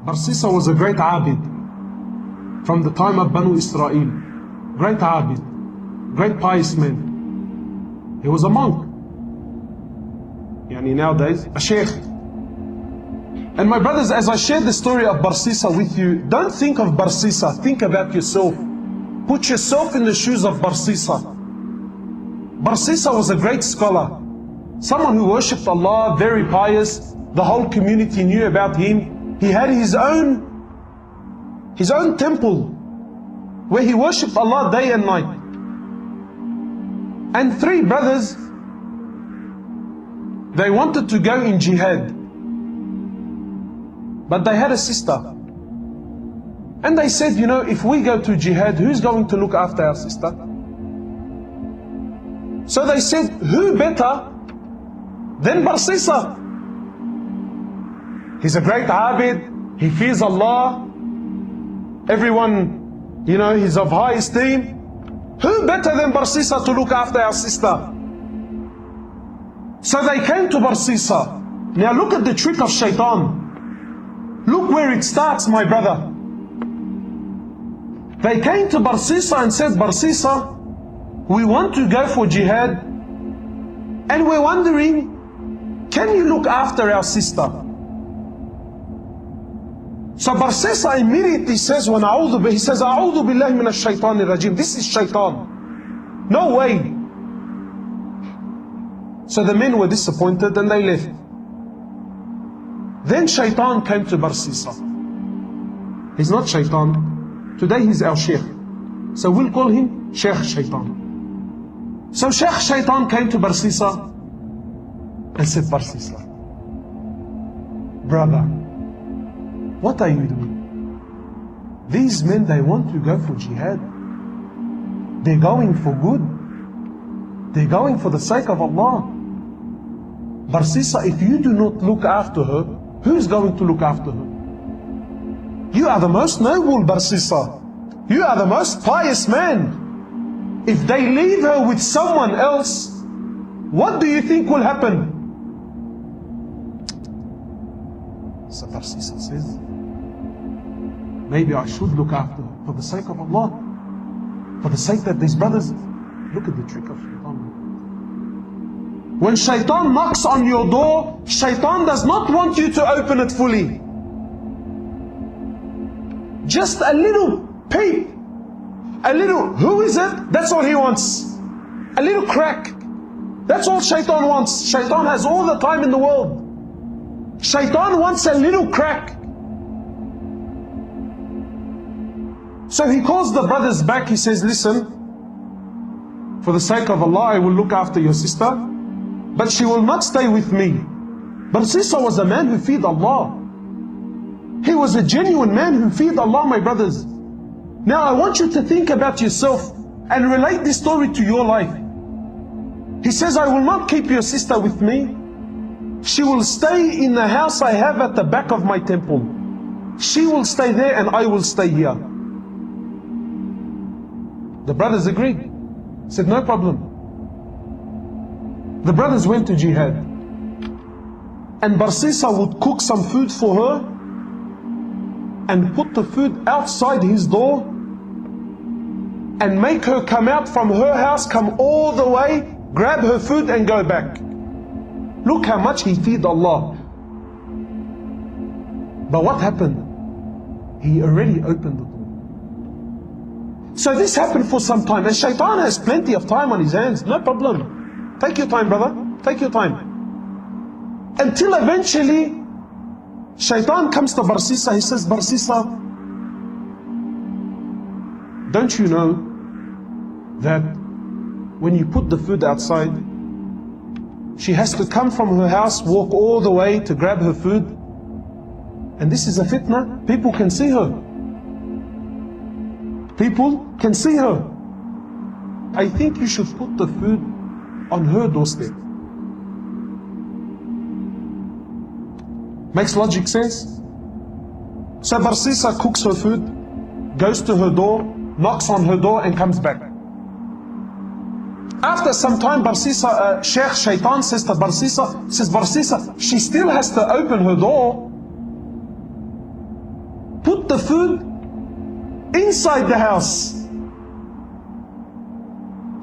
Barsisa was a great abid from the time of Banu Israel. Great abid, great pious man. He was a monk. Nowadays, a sheikh. And my brothers, as I share the story of Barsisa with you, don't think of Barsisa, think about yourself. Put yourself in the shoes of Barsisa. Barsisa was a great scholar, someone who worshipped Allah, very pious. The whole community knew about him. He had his own temple where he worshipped Allah day and night. And three brothers, they wanted to go in jihad, but they had a sister. And they said, if we go to jihad, who's going to look after our sister? So they said, who better than Barsisa? He's a great abid, he fears Allah, everyone, he's of high esteem. Who better than Barsisa to look after our sister? So they came to Barsisa. Now look at the trick of shaitan. Look where it starts, my brother. They came to Barsisa and said, Barsisa, we want to go for jihad, and we're wondering, can you look after our sister? So Barsisa immediately says, he says, A'udhu billahi minash shaitanir rajim. This is shaitan. No way. So the men were disappointed and they left. Then shaitan came to Barsisa. He's not shaitan. Today he's our sheikh. So we'll call him Sheikh Shaitan. So Sheikh Shaitan came to Barsisa and said, Barsisa, brother, what are you doing? These men, they want to go for jihad. They're going for good. They're going for the sake of Allah. Barsisa, if you do not look after her, who's going to look after her? You are the most noble, Barsisa. You are the most pious man. If they leave her with someone else, what do you think will happen? So Barsisa says, maybe I should look after her for the sake of Allah, for the sake that these brothers. Look at the trick of shaitan. When shaitan knocks on your door, shaitan does not want you to open it fully. Just a little peep, a little, who is it? That's all he wants. A little crack. That's all shaitan wants. Shaitan has all the time in the world. Shaitan wants a little crack. So he calls the brothers back. He says, listen, for the sake of Allah, I will look after your sister, but she will not stay with me. Barsisa was a man who feared Allah. He was a genuine man who feared Allah, my brothers. Now I want you to think about yourself and relate this story to your life. He says, I will not keep your sister with me. She will stay in the house I have at the back of my temple. She will stay there and I will stay here. The brothers agreed. Said, no problem. The brothers went to jihad. And Barsisa would cook some food for her and put the food outside his door and make her come out from her house, come all the way, grab her food and go back. Look how much he feared Allah. But what happened? He already opened the door. So this happened for some time, and shaitan has plenty of time on his hands, no problem. Take your time, brother, take your time. Until eventually, shaitan comes to Barsisa. He says, Barsisa, don't you know that when you put the food outside, she has to come from her house, walk all the way to grab her food? And this is a fitna. People can see her. People can see her. I think you should put the food on her doorstep. Makes logic sense? So Barsisa cooks her food, goes to her door, knocks on her door and comes back. After some time, Barsisa, Sheikh Shaitan says to Barsisa, she still has to open her door. put the food inside the house.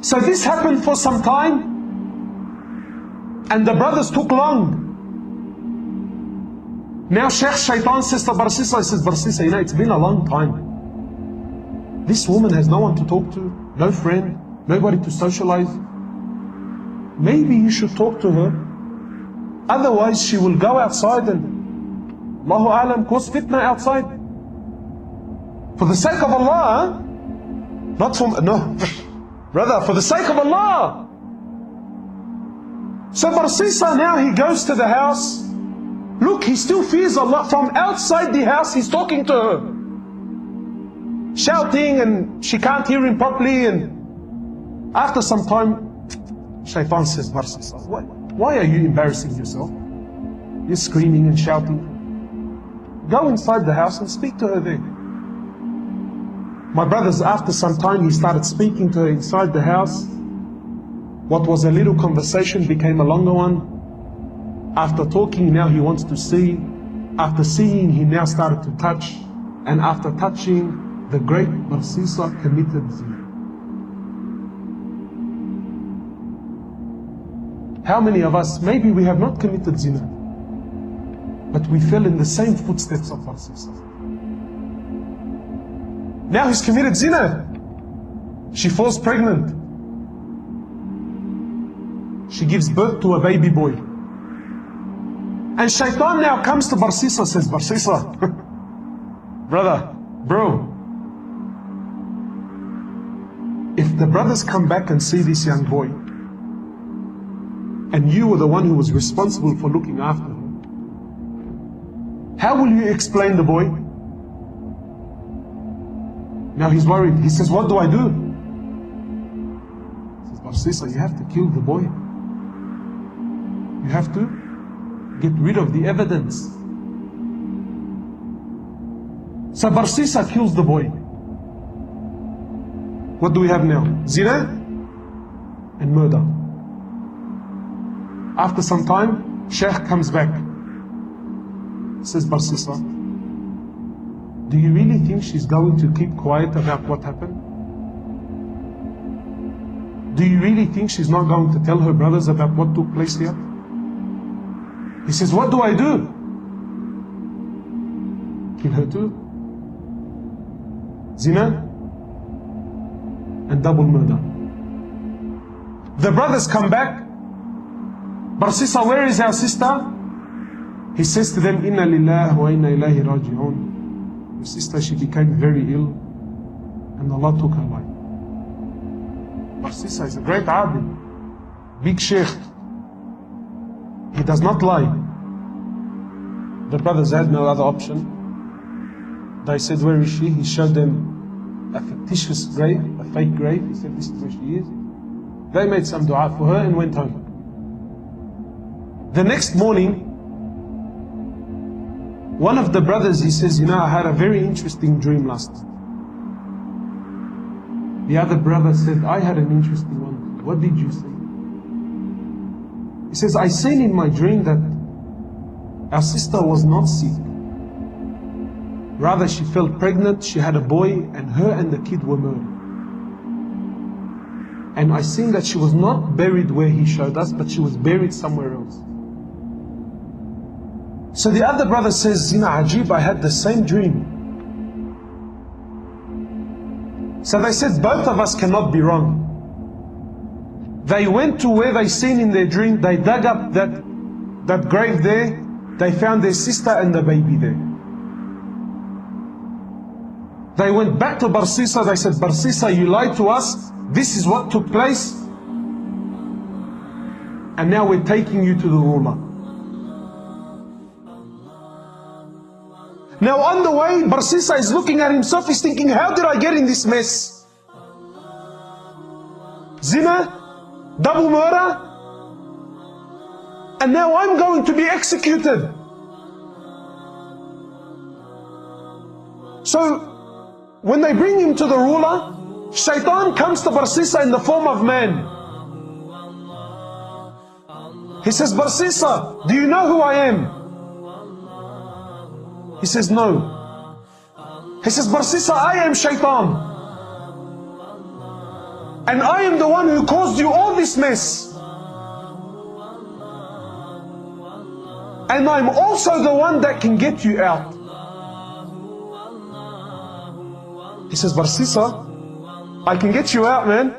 So this happened for some time, and the brothers took long. Now Sheikh Shaitan says to Barsisa, he says, Barsisa, you know, it's been a long time. This woman has no one to talk to, no friend, nobody to socialize. Maybe you should talk to her. Otherwise she will go outside and, Allahu Alam, cause fitna outside. For the sake of Allah, not for, no, brother, for the sake of Allah. So Barsisa now, he goes to the house. Look, he still fears Allah. From outside the house, he's talking to her, shouting, and she can't hear him properly. And after some time, Shaitan says, Barsisa, why are you embarrassing yourself? You're screaming and shouting. Go inside the house and speak to her there. My brothers, after some time, he started speaking to her inside the house. What was a little conversation became a longer one. After talking, now he wants to see. After seeing, he now started to touch. And after touching, the great Barsisa committed zina. How many of us, maybe we have not committed zina, but we fell in the same footsteps of Barsisa. Now he's committed zina. She falls pregnant. She gives birth to a baby boy. And Shaitan now comes to Barsisa, says, Barsisa, bro, if the brothers come back and see this young boy, and you were the one who was responsible for looking after him, how will you explain the boy? Now he's worried. He says, what do I do? He says, Barsisa, you have to kill the boy. You have to get rid of the evidence. So Barsisa kills the boy. What do we have now? Zina and murder. After some time, Sheikh comes back. Says, Barsisa, do you really think she's going to keep quiet about what happened? Do you really think she's not going to tell her brothers about what took place here? He says, what do I do? Kill her too? Zina and double murder. The brothers come back. Barsisa, where is our sister? He says to them, Inna lillahi wa inna ilayhi raji'un. Your sister, she became very ill, and Allah took her life. Barsisa is a great abid, big sheikh. He does not lie. The brothers had no other option. They said, where is she? He showed them a fictitious grave, a fake grave. He said, this is where she is. They made some dua for her and went home. The next morning, one of the brothers, he says, you know, I had a very interesting dream last night. The other brother said, I had an interesting one. What did you see? He says, I seen in my dream that our sister was not sick. Rather, she fell pregnant, she had a boy, and her and the kid were murdered. And I seen that she was not buried where he showed us, but she was buried somewhere else. So the other brother says, Zina Ajib, I had the same dream. So they said, both of us cannot be wrong. They went to where they seen in their dream, they dug up that grave there, they found their sister and the baby there. They went back to Barsisa, they said, Barsisa, you lied to us, this is what took place, and now we're taking you to the ruler. Now on the way, Barsisa is looking at himself, he's thinking, how did I get in this mess? Zina, double murder, and now I'm going to be executed. So, when they bring him to the ruler, Shaitan comes to Barsisa in the form of man. He says, Barsisa, do you know who I am? He says, no. He says, Barsisa, I am Shaitan. And I am the one who caused you all this mess. And I'm also the one that can get you out. He says, Barsisa, I can get you out, man.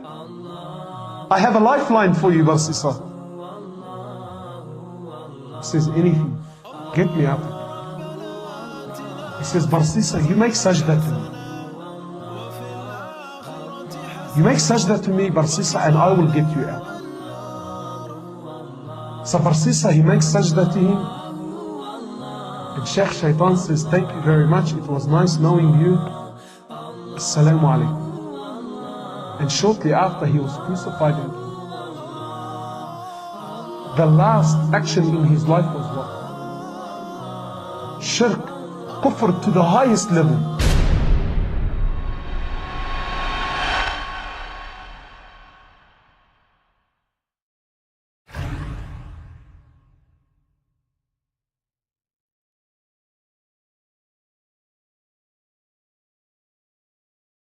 I have a lifeline for you, Barsisa. He says, anything, get me out. He says, Barsisa, you make sajda to me. You make sajda to me, Barsisa, and I will get you out. So Barsisa, he makes sajda to him. And Sheikh Shaitan says, thank you very much. It was nice knowing you. Assalamu alaikum. And shortly after, he was crucified. The last action in his life was what? Shirk, kufr to the highest level.